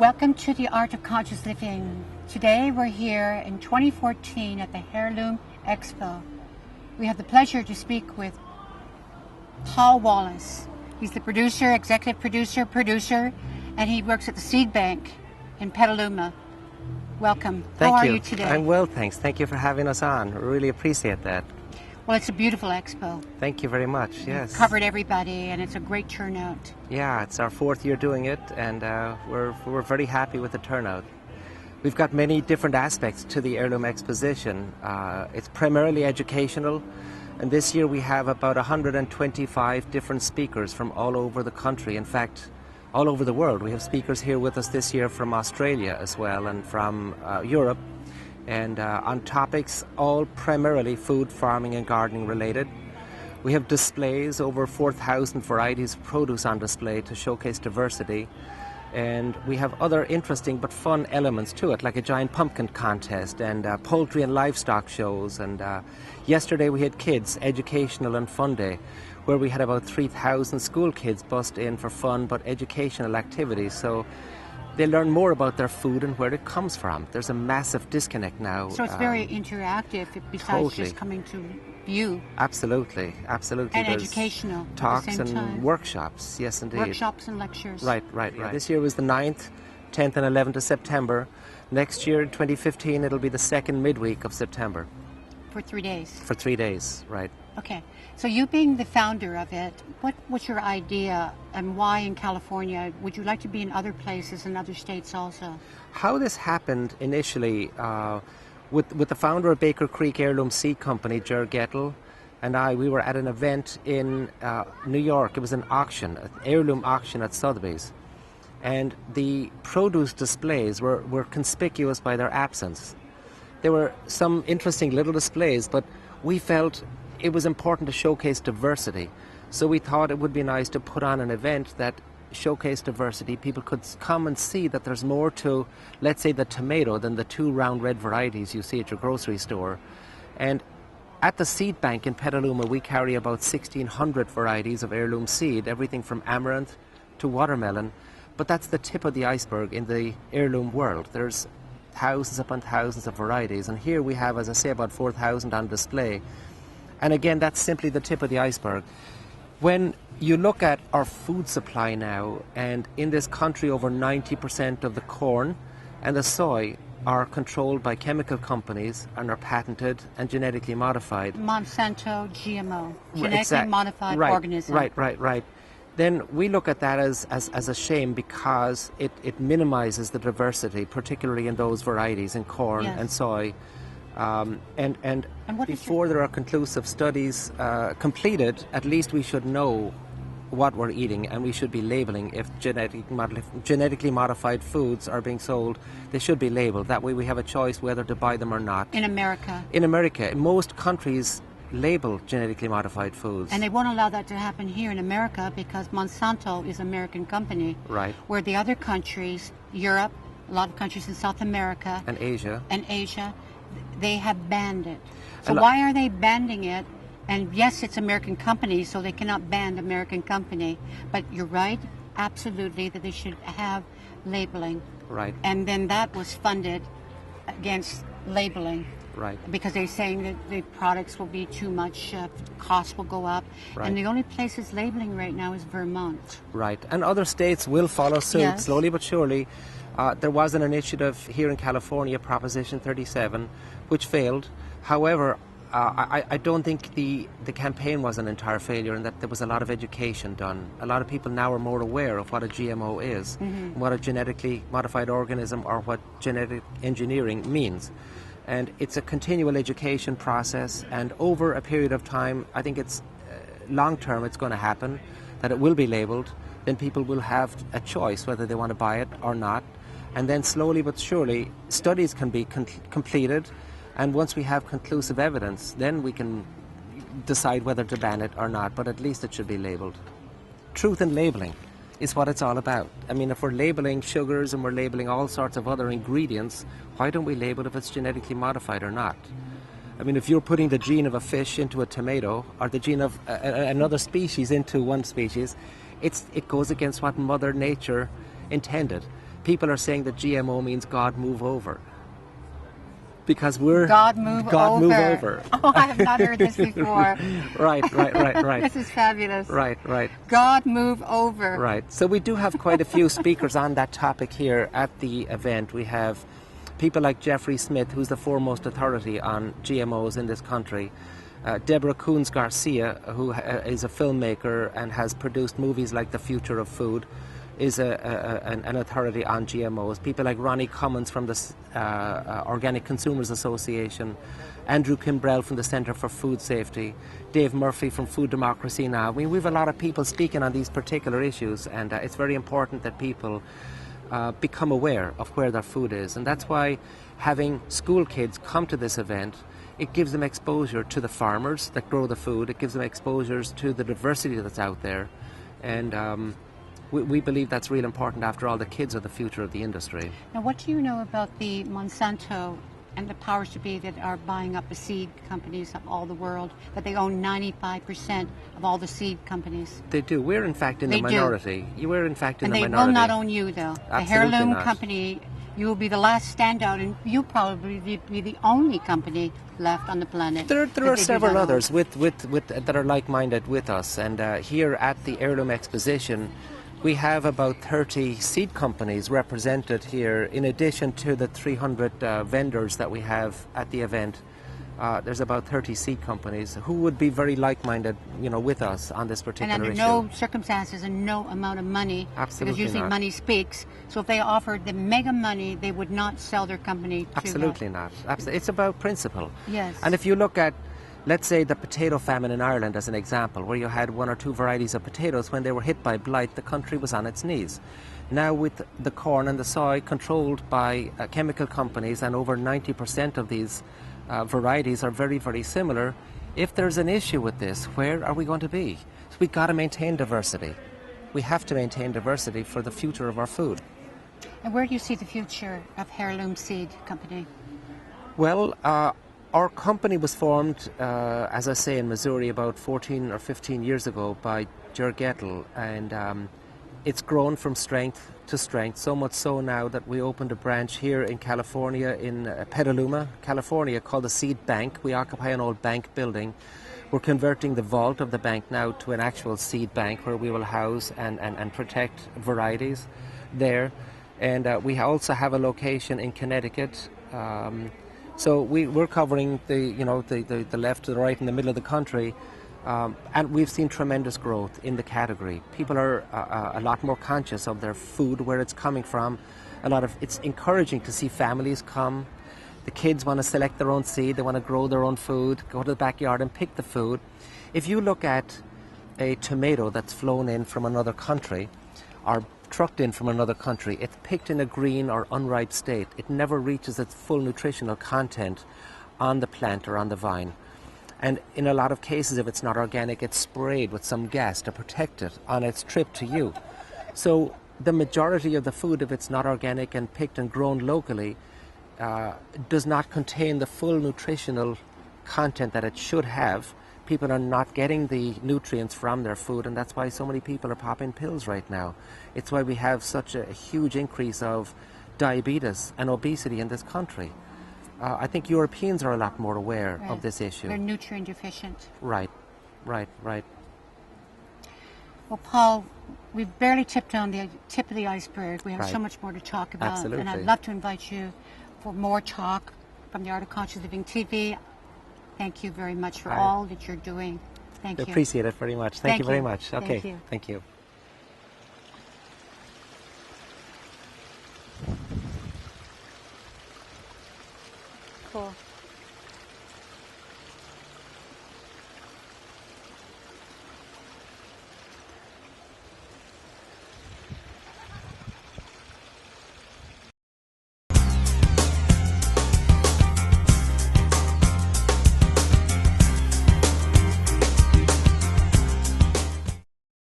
Welcome to the Art of Conscious Living. Today we're here in 2014 at the Heirloom Expo. We have the pleasure to speak with Paul Wallace. He's the producer, executive producer, and he works at the Seed Bank in Petaluma. Welcome. Thank How are you. you today? I'm well, thanks. Thank you for having us on. I really appreciate that. Well, it's a beautiful expo. Thank you very much, yes. You've covered everybody, and it's a great turnout. Yeah, it's our 4th year doing it, and we're very happy with the turnout. We've got many different aspects to the Heirloom Exposition. It's primarily educational, and this year we have about 125 different speakers from all over the country. In fact, all over the world. We have speakers here with us this year from Australia as well, and from Europe, and on topics all primarily food, farming and gardening related. We have displays, over 4,000 varieties of produce on display to showcase diversity, and we have other interesting but fun elements to it, like a giant pumpkin contest and poultry and livestock shows. And yesterday we had kids educational and fun day, where we had about 3,000 school kids bussed in for fun but educational activities. So they learn more about their food and where it comes from. There's a massive disconnect now. So it's very interactive, besides totally. just coming to view. Absolutely, absolutely. And There's educational talks at the same and time. Workshops, yes indeed. Workshops and lectures. Right. This year was the 9th, 10th and 11th of September. Next year, 2015, it'll be the second midweek of September. For 3 days. For 3 days, right. Okay. So you being the founder of it, what was your idea and why in California? Would you like to be in other places in other states also? How this happened initially, with the founder of Baker Creek Heirloom Seed Company, Ger Gettel, and we were at an event in New York. It was an auction, an heirloom auction at Sotheby's. And the produce displays were conspicuous by their absence. There were some interesting little displays, but we felt it was important to showcase diversity. So we thought it would be nice to put on an event that showcased diversity. People could come and see that there's more to, let's say, the tomato than the 2 round red varieties you see at your grocery store. And at the Seed Bank in Petaluma, we carry about 1,600 varieties of heirloom seed, everything from amaranth to watermelon. But that's the tip of the iceberg in the heirloom world. There's thousands upon thousands of varieties, and here we have, as I say, about 4,000 on display. And again, that's simply the tip of the iceberg. When you look at our food supply now, and in this country over 90% of the corn and the soy are controlled by chemical companies and are patented and genetically modified. Monsanto, GMO, genetically modified organism. Right. Then we look at that as a shame, because it minimizes the diversity, particularly in those varieties in corn and soy. And before there are conclusive studies completed, at least we should know what we're eating, and we should be labeling. If genetically modified foods are being sold, they should be labeled. That way we have a choice whether to buy them or not. In America? In America. Most countries label genetically modified foods. And they won't allow that to happen here in America because Monsanto is an American company. Right. Where the other countries, Europe, a lot of countries in South America. And Asia, they have banned it. So why are they banning it? And yes, it's American company, so they cannot ban American company. But you're right, absolutely, that they should have labeling. Right. And then that was funded against labeling. Right. Because they're saying that the products will be too much, cost will go up. Right. And the only place that's labeling right now is Vermont. Right. And other states will follow suit, slowly but surely. There was an initiative here in California, Proposition 37, which failed. However, I don't think the campaign was an entire failure, and that there was a lot of education done. A lot of people now are more aware of what a GMO is, what a genetically modified organism or what genetic engineering means. And it's a continual education process, and over a period of time, I think it's long term it's going to happen, that it will be labeled. Then people will have a choice whether they want to buy it or not. And then slowly but surely, studies can be completed, and once we have conclusive evidence, then we can decide whether to ban it or not, but at least it should be labeled. Truth in labeling is what it's all about. I mean, if we're labeling sugars and we're labeling all sorts of other ingredients, why don't we label if it's genetically modified or not? I mean, if you're putting the gene of a fish into a tomato, or the gene of another species into one species, it goes against what Mother Nature intended. People are saying that GMO means God move over. Because we're... God move over. Oh, I have not heard this before. Right. This is fabulous. Right. God move over. Right. So we do have quite a few speakers on that topic here at the event. We have people like Jeffrey Smith, who's the foremost authority on GMOs in this country. Deborah Coons Garcia, who is a filmmaker and has produced movies like The Future of Food, is an authority on GMOs. People like Ronnie Cummins from the Organic Consumers Association, Andrew Kimbrell from the Centre for Food Safety, Dave Murphy from Food Democracy Now. I mean, we have a lot of people speaking on these particular issues, and it's very important that people become aware of where their food is. And that's why having school kids come to this event, it gives them exposure to the farmers that grow the food, it gives them exposures to the diversity that's out there, and we believe that's real important. After all, the kids are the future of the industry. Now, what do you know about the Monsanto and the powers to be that are buying up the seed companies of all the world, that they own 95% of all the seed companies? They do. We're in fact in the minority. We're in fact in the minority. And they will not own you, though. Absolutely the Heirloom not. company, you will be the last standout, and you'll probably be the only company left on the planet. There are several others with that are like-minded with us, and here at the Heirloom Exposition, we have about 30 seed companies represented here, in addition to the 300 vendors that we have at the event. There's about 30 seed companies who would be very like-minded, with us on this particular issue. And under no circumstances and no amount of money, Absolutely because usually not. Money speaks. So if they offered the mega money, they would not sell their company to Absolutely not. It's about principle. Yes. And if you look at, let's say, the potato famine in Ireland as an example, where you had one or two varieties of potatoes, when they were hit by blight, the country was on its knees. Now with the corn and the soy controlled by chemical companies, and over 90% of these varieties are very, very similar, if there's an issue with this, where are we going to be? So we've got to maintain diversity. We have to maintain diversity for the future of our food. And where do you see the future of Heirloom Seed Company? Well, our company was formed, as I say, in Missouri about 14 or 15 years ago by Ger Gettle, and it's grown from strength to strength, so much so now that we opened a branch here in California, in Petaluma, California, called the Seed Bank. We occupy an old bank building. We're converting the vault of the bank now to an actual seed bank where we will house and protect varieties there. And we also have a location in Connecticut. So we're covering the left, the right, and the middle of the country, and we've seen tremendous growth in the category. People are a lot more conscious of their food, where it's coming from. It's encouraging to see families come. The kids want to select their own seed, they want to grow their own food, go to the backyard and pick the food. If you look at a tomato that's flown in from another country, or trucked in from another country, it's picked in a green or unripe state. It never reaches its full nutritional content on the plant or on the vine. And in a lot of cases, if it's not organic, it's sprayed with some gas to protect it on its trip to you. So the majority of the food, if it's not organic and picked and grown locally, does not contain the full nutritional content that it should have. People are not getting the nutrients from their food, and that's why so many people are popping pills right now. It's why we have such a huge increase of diabetes and obesity in this country. I think Europeans are a lot more aware of this issue. They're nutrient deficient. Right. Well, Paul, we've barely tipped on the tip of the iceberg. We have so much more to talk about. Absolutely. And I'd love to invite you for more talk from the Art of Conscious Living TV. Thank you very much for all that you're doing. Thank you. I appreciate it very much. Thank you very much. Okay. Thank you. Thank you. Cool.